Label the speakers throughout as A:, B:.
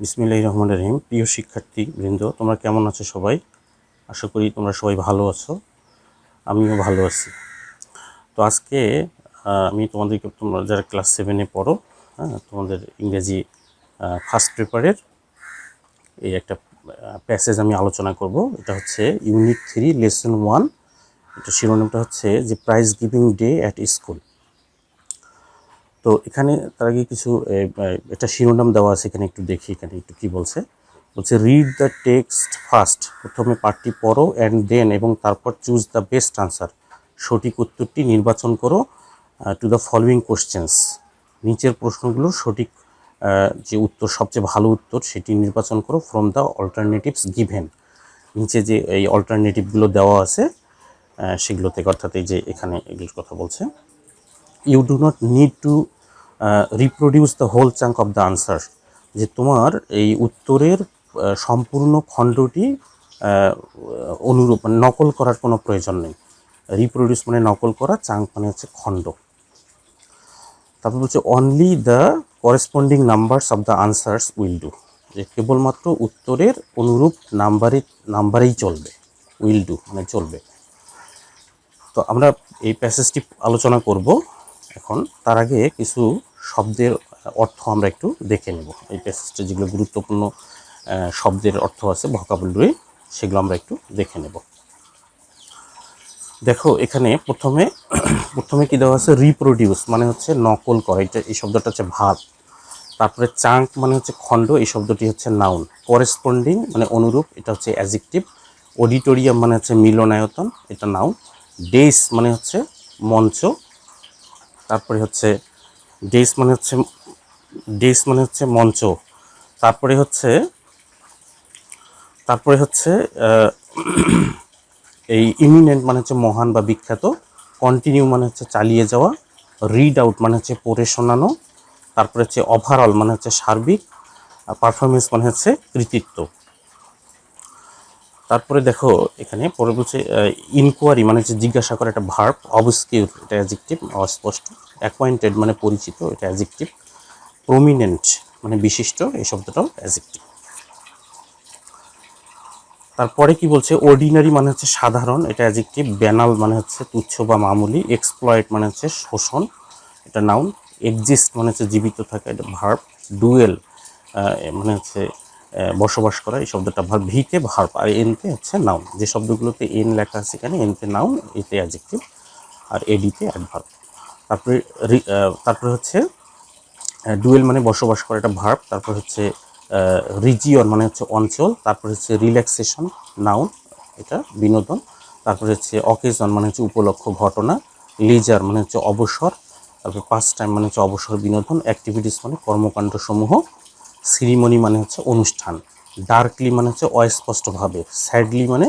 A: বিসমিল্লাহির রহমানির রহিম। প্রিয় শিক্ষার্থীবৃন্দ, তোমরা কেমন আছো সবাই? আশা করি তোমরা সবাই ভালো আছো, আমিও ভালো আছি। তো আজকে আমি তোমাদেরকে, তোমরা যারা ক্লাস 7-এ পড়ো, তোমাদের ইংরেজি ফার্স্ট পেপারের এই একটা প্যাসেজ আমি আলোচনা করব। এটা হচ্ছে ইউনিট 3 লেসন 1। এটা শিরোনামটা হচ্ছে যে prize giving day at school. তো এখানে তার আগে কিছু একটা শিরোনাম দেওয়া আছে, এখানে একটু দেখি এখানে একটু কী বলছে। রিড দ্য টেক্সট ফার্স্ট, প্রথমে পাঠটি পড়ো, অ্যান্ড দেন এবং তারপর চুজ দ্য বেস্ট আনসার, সঠিক উত্তরটি নির্বাচন করো, টু দ্য ফলোয়িং কোশ্চেন্স, নিচের প্রশ্নগুলো সঠিক যে উত্তর, সবচেয়ে ভালো উত্তর সেটি নির্বাচন করো, ফ্রম দ্য অল্টারনেটিভস গিভেন, নিচে যে এই অল্টারনেটিভগুলো দেওয়া আছে সেগুলো থেকে, অর্থাৎ এই যে এখানে এগুলোর কথা বলছে। You do not need to reproduce the whole chunk of the answer, যে তোমার এই উত্তরের সম্পূর্ণ খণ্ডটি অনুরূপ মানে নকল করার কোনো প্রয়োজন নেই। রিপ্রোডিউস মানে নকল করা, চাঙ্ক মানে হচ্ছে খণ্ড। তারপর বলছে only the corresponding numbers of the answers will do, যে কেবলমাত্র উত্তরের অনুরূপ নাম্বারেই চলবে, উইল ডু মানে চলবে। তো আমরা এই প্যাসেজটি আলোচনা করব এখন। তার আগে কিছু শব্দের অর্থ আমরা একটু দেখে নেব। এই প্যাসেজটা যেগুলো গুরুত্বপূর্ণ শব্দের অর্থ আছে, ভোকাবুলারি, সেগুলো আমরা একটু দেখে নেব। দেখো এখানে প্রথমে কি দেওয়া আছে, রিপ্রোডিউস মানে হচ্ছে নকল করা, এটা এই শব্দটা হচ্ছে ভার্ব। তারপরে চাঙ্ক মানে হচ্ছে খণ্ড, এই শব্দটি হচ্ছে নাউন। করেসপন্ডিং মানে অনুরূপ, এটা হচ্ছে অ্যাডজেক্টিভ। অডিটোরিয়াম মানে হচ্ছে মিলনায়তন, এটা নাউন। ডেইস মানে হচ্ছে মঞ্চ। তারপরে হচ্ছে ডেইস মানে হচ্ছে মঞ্চ। তারপরে হচ্ছে এই ইমিনেন্ট মানে হচ্ছে মহান বা বিখ্যাত। কন্টিনিউ মানে হচ্ছে চালিয়ে যাওয়া। রিড আউট মানে হচ্ছে পড়ে শোনানো। তারপরে হচ্ছে ওভারঅল মানে হচ্ছে সার্বিক। পারফরমেন্স মানে হচ্ছে কৃতিত্ব। তারপরে দেখো এখানে পরে বলছে ইনকোয়ারি মানে হচ্ছে জিজ্ঞাসা করা, এটা ভার্ব। অবস্কিউর এটা অ্যাডজেক্টিভ, অস্পষ্ট। অ্যাকোয়াইন্টেড মানে পরিচিত, এটা অ্যাডজেক্টিভ। প্রমিনেন্ট মানে বিশিষ্ট, এই শব্দটাও অ্যাডজেক্টিভ। তারপরে কি বলছে, অর্ডিনারি মানে হচ্ছে সাধারণ, এটা অ্যাডজেক্টিভ। ব্যানাল মানে হচ্ছে তুচ্ছ বা মামুলি। এক্সপ্লয়েট মানে হচ্ছে শোষণ, এটা নাউন। এক্সিস্ট মানে হচ্ছে জীবিত থাকা, এটা ভার্ব। ডুয়েল মানে হচ্ছে বসবাস করা, এই শব্দটা ভার্ব। ভিতে ভার্ব আর এনতে হচ্ছে নাউন। যে শব্দগুলোতে এন লেখা আছে এখানে, এনতে নাউন, এতে অ্যাডজেক্টিভ, আর এডিতে অ্যাডভার্ব। তারপরে হচ্ছে ডুয়েল মানে বসবাস করা, এটা ভার্ব। তারপর হচ্ছে রিজিয়ন মানে হচ্ছে অঞ্চল। তারপর হচ্ছে রিল্যাক্সেশন নাউন, এটা বিনোদন। তারপর হচ্ছে অকেজন মানে হচ্ছে উপলক্ষ, ঘটনা। লিজার মানে হচ্ছে অবসর। তারপর পাস টাইম মানে হচ্ছে অবসর, বিনোদন। অ্যাক্টিভিটিস মানে কর্মকাণ্ড সমূহ। সিরিমনি মানে হচ্ছে অনুষ্ঠান। ডার্কলি মানে হচ্ছে অস্পষ্টভাবে। স্যাডলি মানে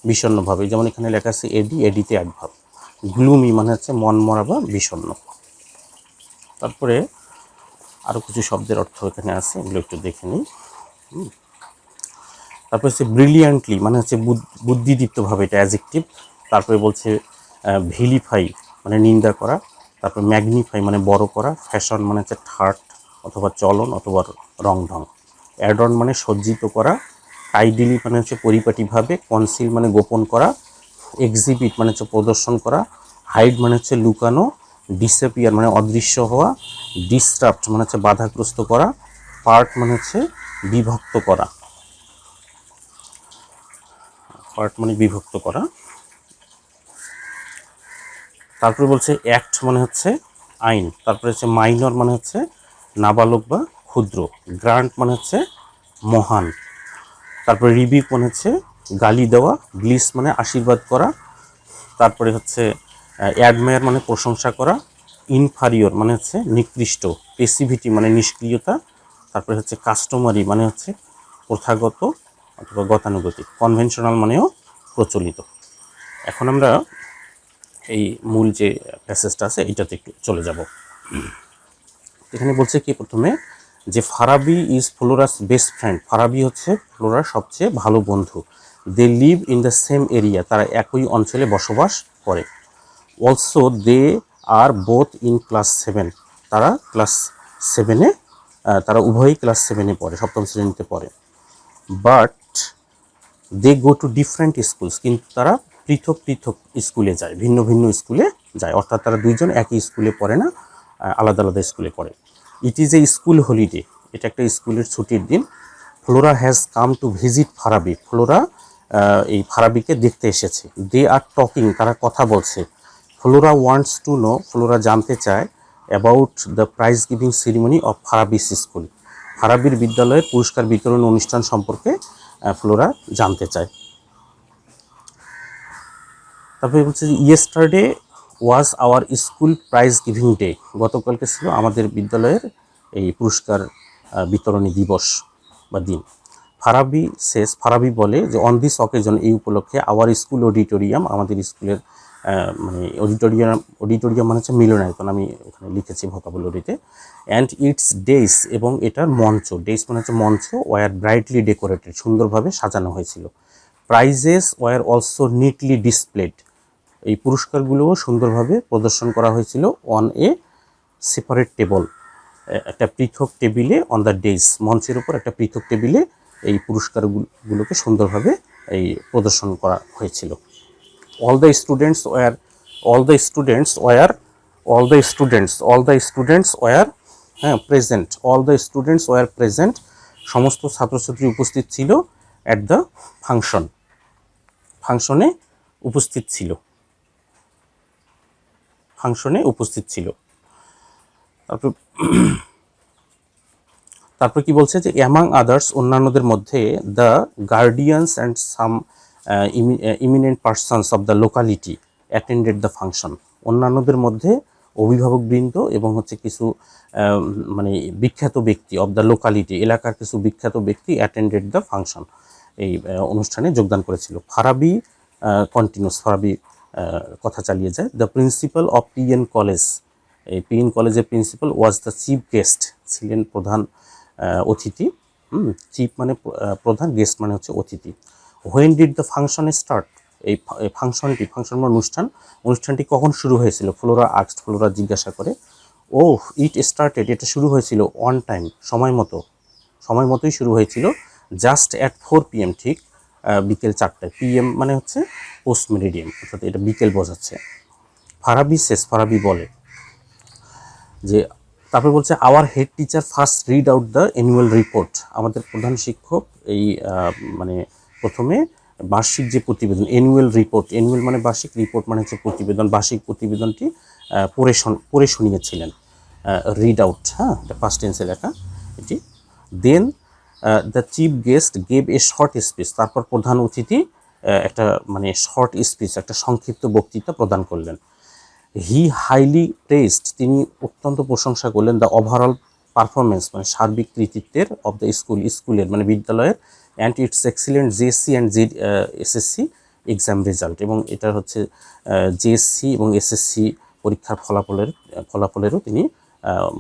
A: বিষণ্ণভাবে, যেমন এখানে লেখা আছে এডিতে অ্যাডভার্ব। গ্লুমি মানে হচ্ছে মনমরা বা বিষণ্ণ। তারপরে আরও কিছু শব্দের অর্থ এখানে আছে, এগুলো একটু দেখে নিই। তারপরে হচ্ছে ব্রিলিয়ান্টলি মানে হচ্ছে বুদ্ধিদীপ্তভাবে, এটা অ্যাডজেক্টিভ। তারপরে বলছে ভিলিফাই মানে নিন্দা করা। তারপর ম্যাগনিফাই মানে বড় করা। ফ্যাশন মানে হচ্ছে ঠাট অথবা চলন অথবা রংঢং। অ্যাডন মানে সজ্জিত করা। টাইডিলি মানে হচ্ছে পরিপাটিভাবে। কনসিল মানে গোপন করা। এক্সিবিট মানে হচ্ছে প্রদর্শন করা। হাইড মানে হচ্ছে লুকানো। ডিসঅ্যাপিয়ার মানে অদৃশ্য হওয়া। ডিস্টার্বড মানে হচ্ছে বাধাগ্রস্ত করা। পার্ট মানে হচ্ছে বিভক্ত করা। পার্ট মানে বিভক্ত করা। তারপরে বলছে অ্যাক্ট মানে হচ্ছে আইন। তারপরে হচ্ছে মাইনর মানে হচ্ছে নাবালক বা ক্ষুদ্র। গ্রান্ট মানে হচ্ছে মহান। তারপরে রিবিক মানে হচ্ছে গালি দেওয়া। ব্লিস মানে আশীর্বাদ করা। তারপরে হচ্ছে অ্যাডমায়ার মানে প্রশংসা করা। ইনফারিয়র মানে হচ্ছে নিকৃষ্ট। পেসিভিটি মানে নিষ্ক্রিয়তা। তারপরে হচ্ছে কাস্টমারি মানে হচ্ছে প্রথাগত অথবা গতানুগতিক। কনভেনশনাল মানেও প্রচলিত। এখন আমরা এই মূল যে প্যাসেজটা আছে এইটাতে একটু চলে যাব। এখানে বলছে কি প্রথমে, যে Farabi is Flora's best friend. Farabi হচ্ছে ফ্লোরার সবচেয়ে ভালো বন্ধু। They live in the same area, তারা একই অঞ্চলে বসবাস করে। Also they are both in class 7, তারা ক্লাস 7-এ তারা উভয়ই ক্লাস 7-এ পড়ে, সপ্তম শ্রেণীতে পড়ে। But they go to different schools, কিন্তু তারা পৃথক পৃথক স্কুলে যায়, ভিন্ন ভিন্ন স্কুলে যায়, অর্থাৎ তারা দুইজন একই স্কুলে পড়ে না, আলাদা আলাদা স্কুলে পড়ে। It is a school holiday, এটা একটা স্কুলের ছুটির দিন। Flora has come to visit Farabi, Flora এই ফারাবিকে দেখতে এসেছে। দে আর টকিং, তারা কথা বলছে। Flora wants to know, Flora জানতে চায় about the prize giving ceremony of Farabi's school, ফারাবির বিদ্যালয়ের পুরস্কার বিতরণ অনুষ্ঠান সম্পর্কে ফ্লোরা জানতে চায়। তারপরে বলছে যে yesterday was our school prize giving day, গতকালকে ছিল আমাদের বিদ্যালয়ের এই পুরস্কার বিতরণী দিবস বা দিন। ফারাবি শেষ, ফারাবি বলে যে অন দিস অকেজন, এই উপলক্ষে আওয়ার স্কুল অডিটোরিয়াম, আমাদের স্কুলের মানে অডিটোরিয়াম মানে হচ্ছে মিলনায়তন, আমি ওখানে লিখেছি ভোকাবুলারিতে। অ্যান্ড ইটস ডেইস, এবং এটার মঞ্চ, ডেইস মানে হচ্ছে মঞ্চ, ওয়ার ব্রাইটলি ডেকোরেটেড, সুন্দরভাবে সাজানো হয়েছিল। Prizes were also neatly displayed, এই পুরস্কারগুলোও সুন্দরভাবে প্রদর্শন করা হয়েছিল। অন এ সেপারেট টেবল, একটা পৃথক টেবিলে, অন দ্য ডেইস, মঞ্চের উপর একটা পৃথক টেবিলে এই পুরস্কারগুলোকে সুন্দরভাবে এই প্রদর্শন করা হয়েছিল। all the students were all the students were all the students were present, all the students were present, সমস্ত ছাত্রছাত্রী উপস্থিত ছিল। at the function, ফাংশনে উপস্থিত ছিল, ফাংশনে উপস্থিত ছিল। তারপর কি বলছে যে অ্যামাং আদার্স, অন্যান্যদের মধ্যে, the guardians and some eminent persons of the locality attended the function, অন্যান্যদের মধ্যে অভিভাবকবৃন্দ এবং হচ্ছে কিছু মানে বিখ্যাত ব্যক্তি, অফ দ্য লোকালিটি, এলাকার কিছু বিখ্যাত ব্যক্তি, অ্যাটেন্ডেড দ্য ফাংশন, এই অনুষ্ঠানে যোগদান করেছিল। ফারাবি কন্টিনিউস, ফারাবি কথা চালিয়ে যায়। The principal of PN college, এই পিএন কলেজের principal was the chief guest, ছিলেন প্রধান অতিথি। চিফ মানে প্রধান, গেস্ট মানে হচ্ছে অতিথি। When did the function start, এই ফাংশন অনুষ্ঠানটি কখন শুরু হয়েছিল? ফ্লোরা আস্কড, ফ্লোরা জিজ্ঞাসা করে। ও ইট স্টার্টেড, এটা শুরু হয়েছিল অন টাইম, সময় মতোই শুরু হয়েছিল। জাস্ট অ্যাট 4 PM, ঠিক বিকেল 4টায়। PM মানে হচ্ছে পোস্ট মেরিডিয়াম, অর্থাৎ এটা বিকেল বোঝাচ্ছে। ফারাবি শেষ, ফারাবি বলে যে, তারপর বলছে our head teacher first read out the annual report, আমাদের প্রধান শিক্ষক এই মানে প্রথমে বার্ষিক যে প্রতিবেদন, অ্যানুয়াল রিপোর্ট, অ্যানুয়াল মানে বার্ষিক, রিপোর্ট মানে হচ্ছে প্রতিবেদন, বার্ষিক প্রতিবেদনটি পড়ে শুনিয়েছিলেন। রিড আউট, এটা ফার্স্ট টেন্সে লেখা এটি। Then the chief guest gave a short speech, তারপর প্রধান অতিথি একটা মানে শর্ট স্পিচ, একটা সংক্ষিপ্ত বক্তৃতা প্রদান করলেন। হি হাইলি প্রেসড, তিনি অত্যন্ত প্রশংসা করলেন। দ্য ওভারঅল পারফরমেন্স মানে সার্বিক কৃতিত্বের, অফ দ্য স্কুলের মানে বিদ্যালয়ের, and it's excellent JSC and SSC exam result, এবং এটার হচ্ছে জেএসসি এবং এসএসসি পরীক্ষার ফলাফলেরও তিনি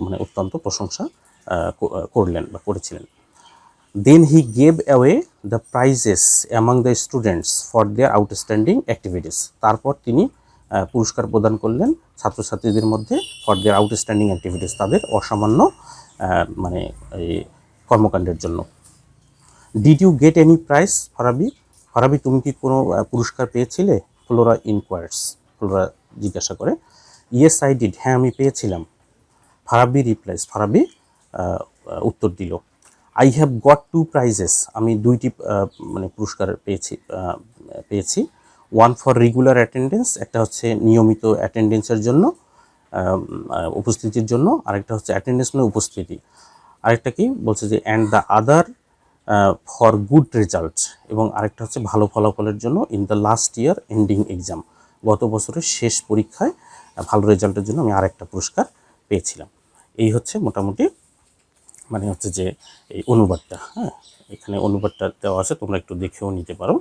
A: মানে অত্যন্ত প্রশংসা করলেন বা করেছিলেন। Then he gave away the prizes among the students for their outstanding activities, তারপর তিনি পুরস্কার প্রদান করলেন ছাত্রছাত্রীদের মধ্যে ফর দেয়ার আউটস্ট্যান্ডিং অ্যাক্টিভিটিস, তাদের অসামান্য মানে এই কর্মকাণ্ডের জন্য। Did you get any prize Farabi, Farabi তুমি কি কোনো পুরস্কার পেয়েছিলে? ফ্লোরা ইনকোয়ার্স, ফ্লোরা জিজ্ঞাসা করে। ইয়েস আই ডিড, হ্যাঁ আমি পেয়েছিলাম। ফারাবি রিপ্লাইজ, ফারাবি উত্তর দিল। আই হ্যাভ গট 2 প্রাইজেস, আমি 2টি মানে পুরস্কার পেয়েছি। ওয়ান ফর রেগুলার অ্যাটেন্ডেন্স, একটা হচ্ছে নিয়মিত অ্যাটেন্ডেন্সের জন্য, উপস্থিতির জন্য, আরেকটা হচ্ছে অ্যাটেন্ডেন্স মানে উপস্থিতি। আরেকটা কি বলছে যে and the other for good results, এবং আরেকটা হচ্ছে ভালো ফলাফলের জন্য। In the last year ending exam, গত বছরের শেষ পরীক্ষায় ভালো রেজাল্টের জন্য আমি আরেকটা পুরস্কার পেয়েছিলাম। এই হচ্ছে মোটামুটি মানে হচ্ছে যে এই অনুবাদটা। এখানে অনুবাদটা দেওয়া আছে, তোমরা একটু দেখেও নিতে পারো।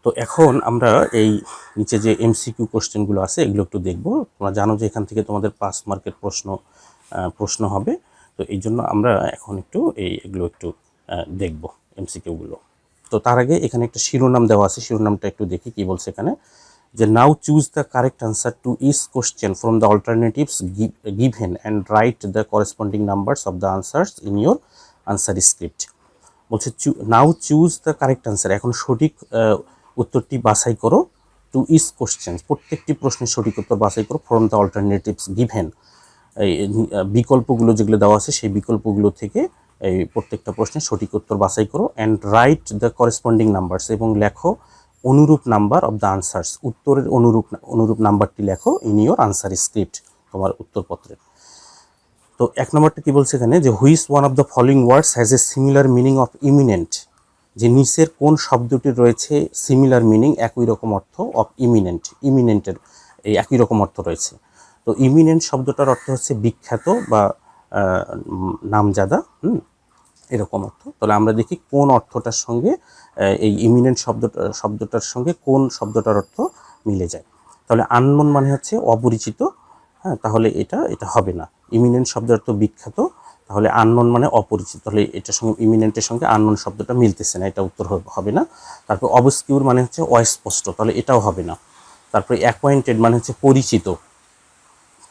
A: তো এখন আমরা এই নিচে যে এমসিকিউ কোশ্চেনগুলো আছে এগুলো একটু দেখব। তোমরা জানো যে এখান থেকে তোমাদের 5 মার্কের প্রশ্ন হবে, তো এই জন্য আমরা এখন একটু এগুলো একটু দেখব এমসিকিউগুলো। তো তার আগে এখানে একটা শিরোনাম দেওয়া আছে, শিরোনামটা একটু দেখি কি বলছে এখানে। যে now choose the correct answer to each question from the alternatives given and write the corresponding numbers of the answers in your answer script. বলছে now choose the correct answer, এখন সঠিক উত্তরটি বাছাই করো, টু ইচ কোশ্চেন, প্রত্যেকটি প্রশ্নের সঠিক উত্তর বাছাই করো, ফ্রম দ্য অল্টারনেটিভস গিভেন, এই বিকল্পগুলো যেগুলো দেওয়া আছে সেই বিকল্পগুলো থেকে এই প্রত্যেকটা প্রশ্নের সঠিক উত্তর বাছাই করো, and write the corresponding numbers, এবং লেখো অনুরূপ নাম্বার অফ দ্য আনসার্স, উত্তরের অনুরূপ নাম্বারটি লেখো ইন ইউর আনসার স্ক্রিপ্ট, তোমার উত্তরপত্রে। তো 1 নম্বরটা কি বলছে এখানে, যে which one of the following words has a similar meaning of eminent, যে নিচের কোন শব্দটির রয়েছে সিমিলার মিনিং, একই রকম অর্থ, অফ ইমিনেন্ট, ইমিনেন্টের এই একই রকম অর্থ রয়েছে। তো ইমিনেন্ট শব্দটার অর্থ হচ্ছে বিখ্যাত বা নামজাদা, এরকম অর্থ। তাহলে আমরা দেখি কোন অর্থটার সঙ্গে এই ইমিনেন্ট শব্দটার সঙ্গে কোন শব্দটার অর্থ মিলে যায়। তাহলে আননোন মানে হচ্ছে অপরিচিত, হ্যাঁ, তাহলে এটা হবে না। ইমিনেন্ট শব্দের অর্থ বিখ্যাত, তাহলে আননোন মানে অপরিচিত, তাহলে এটার সঙ্গে ইমিনেন্টের সঙ্গে আননোন শব্দটা মিলতেছে না, এটা উত্তর হবে না। তারপর অবস্কিউর মানে হচ্ছে অস্পষ্ট, তাহলে এটাও হবে না। তারপরে অ্যাকোয়েন্টেড মানে হচ্ছে পরিচিত,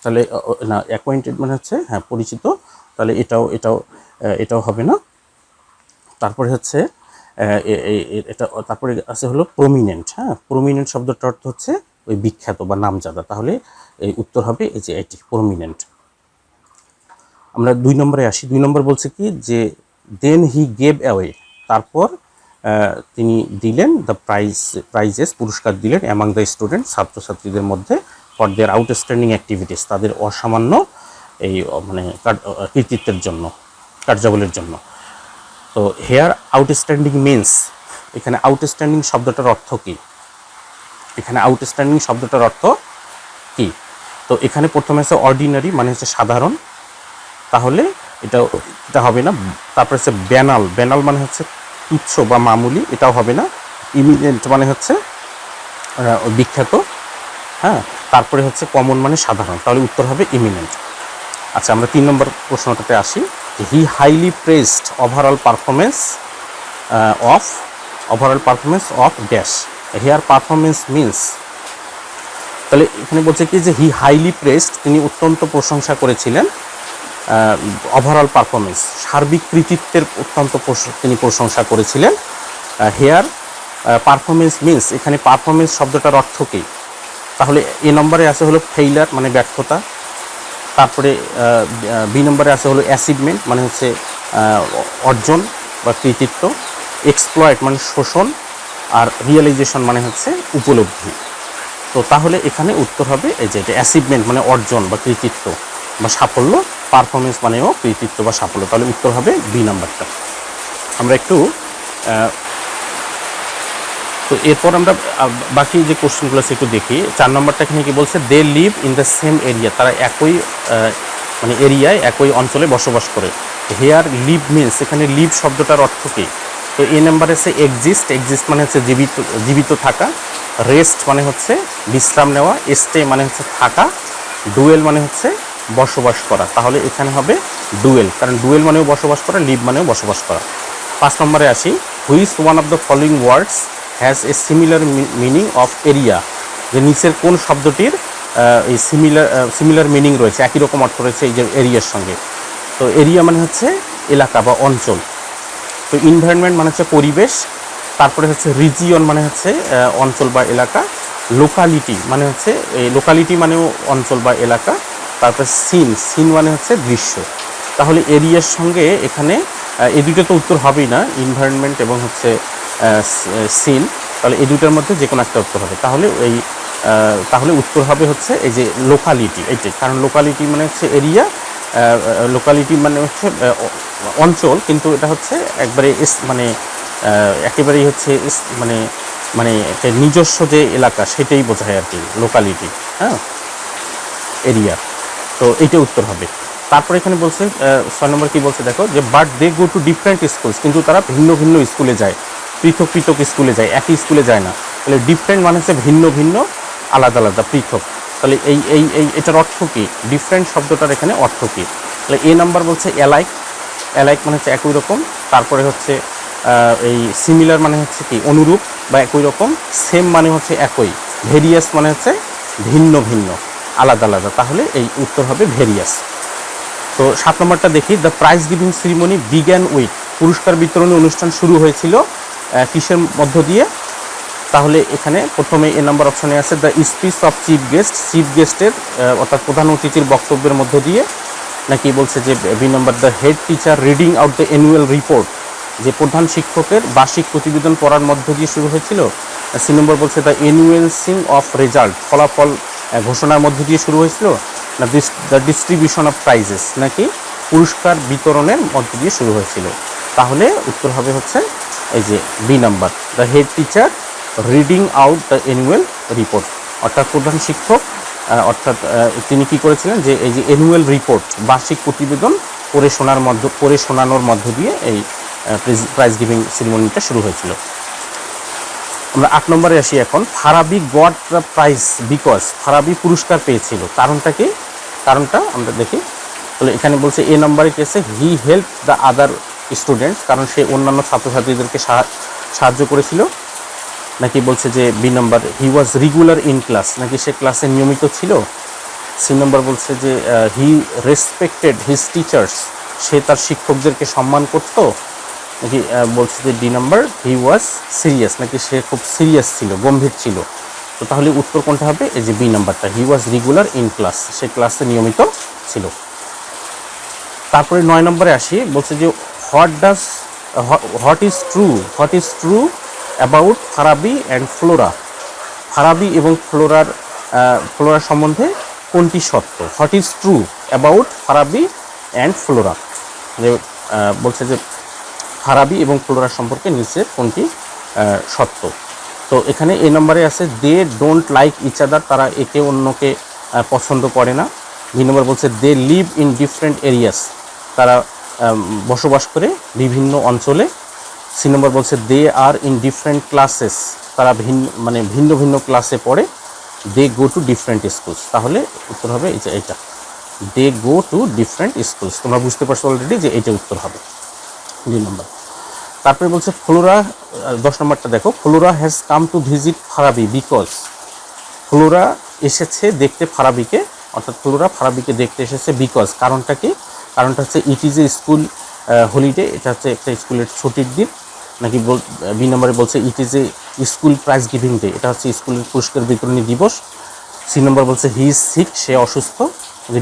A: তাহলে না, অ্যাকোয়েন্টেড মানে হচ্ছে হ্যাঁ পরিচিত, তাহলে এটাও হবে না। তারপরে হচ্ছে এটা, তারপরে আছে হলো প্রমিনেন্ট, হ্যাঁ, প্রমিনেন্ট শব্দটার অর্থ হচ্ছে ওই বিখ্যাত বা নামজাদা, তাহলে এই উত্তর হবে এই যে এটি প্রমিনেন্ট। আমরা 2 নম্বরে আসি। 2 নম্বর বলছে কি, যে দেন হি গেভ অ্যাওয়ে, তারপর তিনি দিলেন দ্য প্রাইজেস, পুরস্কার দিলেন, অ্যামাং দ্য স্টুডেন্ট, ছাত্রছাত্রীদের মধ্যে, ফর দেয়ার আউটস্ট্যান্ডিং অ্যাক্টিভিটিস, তাদের অসামান্য এই মানে কৃতিত্বের জন্য, কার্যাবলীর জন্য। তো হেয়ার আউটস্ট্যান্ডিং মিন্স, এখানে আউটস্ট্যান্ডিং শব্দটার অর্থ কি, এখানে আউটস্ট্যান্ডিং শব্দটার অর্থ কি? তো এখানে প্রথমে আছে অর্ডিনারি মানে হচ্ছে সাধারণ, তাহলে এটা হবে না। তারপরে হচ্ছে ব্যানাল, ব্যানাল মানে হচ্ছে তুচ্ছ বা মামুলি, এটাও হবে না। ইমিনেন্ট মানে হচ্ছে বিখ্যাত, হ্যাঁ, তারপরে হচ্ছে কমন মানে সাধারণ, তাহলে উত্তর হবে ইমিনেন্ট। আচ্ছা, আমরা 3 নম্বর প্রশ্নটাতে আসি। He highly praised overall performance of dash, here performance means, তাহলে এখানে বলছে কি, যে হি হাইলি প্রেজড, তিনি অত্যন্ত প্রশংসা করেছিলেন, ওভারঅল পারফরমেন্স, সার্বিক কৃতিত্বের অত্যন্ত তিনি প্রশংসা করেছিলেন। হেয়ার পারফরমেন্স মিন্স, এখানে পারফরমেন্স শব্দটার অর্থ কী? তাহলে এ নম্বরে আছে হলো ফেইলার মানে ব্যর্থতা, তারপরে বি নম্বরে আছে হলো অ্যাচিভমেন্ট মানে হচ্ছে অর্জন বা কৃতিত্ব, এক্সপ্লয়েট মানে শোষণ, আর রিয়েলাইজেশন মানে হচ্ছে উপলব্ধি। তো তাহলে এখানে উত্তর হবে এই যে এটা, অ্যাচিভমেন্ট মানে অর্জন বা কৃতিত্ব বা সাফল্য, পারফরমেন্স মানেও কৃতিত্ব বা সাফল্য, তাহলে উত্তর হবে বি নাম্বারটা। আমরা একটু তো এরপর আমরা বাকি যে কোশ্চেনগুলো আছে একটু দেখি। 4 নম্বরটা এখানে কি বলছে, they live in the same area, তারা একই মানে এরিয়ায়, একই অঞ্চলে বসবাস করে। হেয়ার লিভ মিন্স, এখানে লিভ শব্দটার অর্থ কী? তো এ নাম্বারে আছে এক্সিস্ট, এক্সিস্ট মানে হচ্ছে জীবিত থাকা, রেস্ট মানে হচ্ছে বিশ্রাম নেওয়া, স্টে মানে হচ্ছে থাকা, ডুয়েল মানে হচ্ছে বসবাস করা, তাহলে এখানে হবে ডুয়েল, কারণ ডুয়েল মানেও বসবাস করা, লিভ মানেও বসবাস করা। 5 নম্বরে আসি, which one of the following words has a similar meaning of area, যে নিচের কোন শব্দটির এই সিমিলার মিনিং রয়েছে, একই রকম অর্থ রয়েছে এই যে এরিয়ার সঙ্গে। তো এরিয়া মানে হচ্ছে এলাকা বা অঞ্চল, তো ইনভায়রনমেন্ট মানে হচ্ছে পরিবেশ, তারপরে হচ্ছে রিজিয়ন মানে হচ্ছে অঞ্চল বা এলাকা, লোকালিটি মানে হচ্ছে এই লোকালিটি মানেও অঞ্চল বা এলাকা, তারপরে সিন মানে হচ্ছে দৃশ্য। তাহলে এরিয়ার সঙ্গে এখানে এই দুটো তো উত্তর হবেই না, ইনভায়রনমেন্ট এবং হচ্ছে সিন, তাহলে এই দুটোর মধ্যে যে কোনো একটা উত্তর হবে। তাহলে উত্তর হবে হচ্ছে এই যে লোকালিটি, এইটাই, কারণ লোকালিটি মানে হচ্ছে এরিয়া, লোকালিটি মানে হচ্ছে অঞ্চল, কিন্তু এটা হচ্ছে একবারে মানে একেবারেই হচ্ছে মানে মানে একটা নিজস্ব যে এলাকা সেটাই বোঝায় আর কি লোকালিটি, হ্যাঁ, এরিয়া। তো এইটা উত্তর হবে। তারপরে এখানে বলছে 6 নম্বর কি বলছে দেখো, যে but they go to different schools, কিন্তু তারা ভিন্ন ভিন্ন স্কুলে যায়, পৃথক পৃথক স্কুলে যায়, একই স্কুলে যায় না। তাহলে ডিফারেন্ট মানে হচ্ছে ভিন্ন ভিন্ন, আলাদা আলাদা, পৃথক। তাহলে এই এটার অর্থ কী, ডিফারেন্ট শব্দটার এখানে অর্থ কী? তাহলে এ নাম্বার বলছে অ্যালাইক, অ্যালাইক মানে হচ্ছে একই রকম, তারপরে হচ্ছে এই সিমিলার মানে হচ্ছে কি অনুরূপ বা একই রকম, সেম মানে হচ্ছে একই, ভেরিয়াস মানে হচ্ছে ভিন্ন ভিন্ন, আলাদা আলাদা, তাহলে এই উত্তর হবে ভেরিয়াস। তো 7 নম্বরটা দেখি, the prize giving ceremony began with, পুরস্কার বিতরণী অনুষ্ঠান শুরু হয়েছিল কিসের মধ্য দিয়ে? তাহলে এখানে প্রথমে এ নাম্বার অপশনে আছে the speech of chief guest, chief গেস্টের অর্থাৎ প্রধান অতিথির বক্তব্যের মধ্য দিয়ে, নাকি বলছে যে B number the head teacher reading out the annual report, যে প্রধান শিক্ষকের বার্ষিক প্রতিবেদন পড়ার মধ্য দিয়ে শুরু হয়েছিল। সি নম্বর বলছে দ্য অ্যানুয়েন্সিং অফ রেজাল্ট, ফলাফল ঘোষণার মধ্য দিয়ে শুরু হয়েছিল, না দ্য ডিস্ট্রিবিউশন অফ প্রাইজেস, নাকি পুরস্কার বিতরণের মধ্য দিয়ে শুরু হয়েছিল? তাহলে উত্তর হবে হচ্ছে এই যে B number, the head teacher reading out the annual report, অর্থাৎ প্রধান শিক্ষক অর্থাৎ তিনি কী করেছিলেন, যে এই যে অ্যানুয়াল রিপোর্ট বার্ষিক প্রতিবেদন পড়ে শোনানোর মধ্য দিয়ে এই প্রাইজ গিভিং সেরিমনিটা শুরু হয়েছিল। আমরা 8 নম্বরে আসি এখন, Farabi got the prize because, Farabi পুরস্কার পেয়েছিল, কারণটা কি? কারণটা আমরা দেখি। তাহলে এখানে বলছে এ নাম্বারে কেসে he help the other students, কারণ সে অন্যান্য ছাত্রছাত্রীদেরকে সাহায্য করেছিল, নাকি বলছে যে B number he was regular in class, নাকি সে ক্লাসে নিয়মিত ছিল। সি নাম্বার বলছে যে হি রেসপেক্টেড হিজ টিচার্স, সে তার শিক্ষকদেরকে সম্মান করত, নাকি বলছে যে D number he was serious, নাকি সে খুব সিরিয়াস ছিল, গম্ভীর ছিল। তো তাহলে উত্তর কোনটা হবে? এই যে বি নাম্বারটা, হি ওয়াজ রেগুলার ইন ক্লাস, সে ক্লাসে নিয়মিত ছিল। তারপরে 9 নম্বরে আসি, বলছে যে what is true about Farabi and Flora, Farabi এবং ফ্লোরা সম্বন্ধে কোনটি সত্য? What is true about Farabi and Flora, যে বলছে যে ফারাবি এবং ফ্লোরা সম্পর্কে নিচের কোনটি সত্য? তো এখানে এই নম্বরে আছে they don't like each other, তারা একে অন্যকে পছন্দ করে না। বি নম্বর বলছে they live in different areas, তারা বসবাস করে বিভিন্ন অঞ্চলে। সি নম্বর বলছে they are in different classes, তারা ভিন্ন ভিন্ন ক্লাসে পড়ে। They go to different schools, তাহলে উত্তর হবে এই যে এইটা, they go to different schools. তোমরা বুঝতে পারছো অলরেডি যে এইটা উত্তর হবে 2 নম্বর। তারপরে বলছে ফ্লোরা, 10 নম্বরটা দেখো, Flora has come to visit Farabi because, Flora এসেছে দেখতে ফারাবিকে, অর্থাৎ ফ্লোরা ফারাবিকে দেখতে এসেছে বিকজ, কারণটা কি? কারণটা হচ্ছে ইট ইজ এ স্কুল হলিডে, এটা হচ্ছে একটা স্কুলের ছুটির দিন, নাকি বি নম্বরে বলছে ইট is a school prize giving day, এটা হচ্ছে স্কুলের পুরস্কার বিতরণী দিবস। সি নম্বর বলছে হি ইজ সিক, সে অসুস্থ।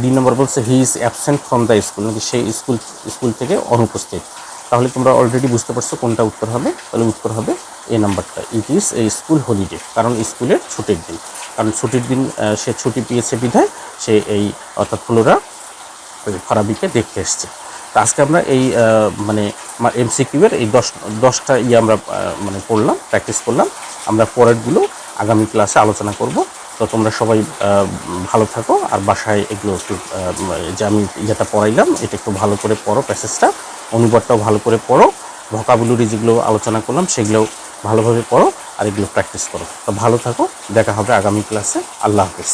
A: ডি নম্বর বলছে he is absent from the school, নাকি সেই স্কুল থেকে অনুপস্থিত। তাহলে তোমরা অলরেডি বুঝতে পারছো কোনটা উত্তর হবে। তাহলে উত্তর হবে এ নাম্বারটা, ইট ইজ এ স্কুল হলিডে, কারণ স্কুলের ছুটির দিন, কারণ ছুটির দিন সে ছুটি পেয়েছে বিধায় সে এই অর্থাৎ ফ্লোরা ফারাবিকে দেখতে এসছে। তো আজকে আমরা এই মানে এমসিকিউয়ের এই 10টা আমরা পড়লাম, প্র্যাকটিস করলাম। আমরা পরেরগুলো আগামী ক্লাসে আলোচনা করব। তো তোমরা সবাই ভালো থাকো, আর বাসায় এগুলো একটু যে আমি যেটা পড়াইলাম এটা একটু ভালো করে পড়ো, প্যাসেজটা অনুবাদটাও ভালো করে পড়ো, ভোকাবুলারি যেগুলো আলোচনা করলাম সেগুলোও ভালোভাবে পড়ো, আর এগুলো প্র্যাকটিস করো। তো ভালো থাকো, দেখা হবে আগামী ক্লাসে। আল্লাহ হাফেজ।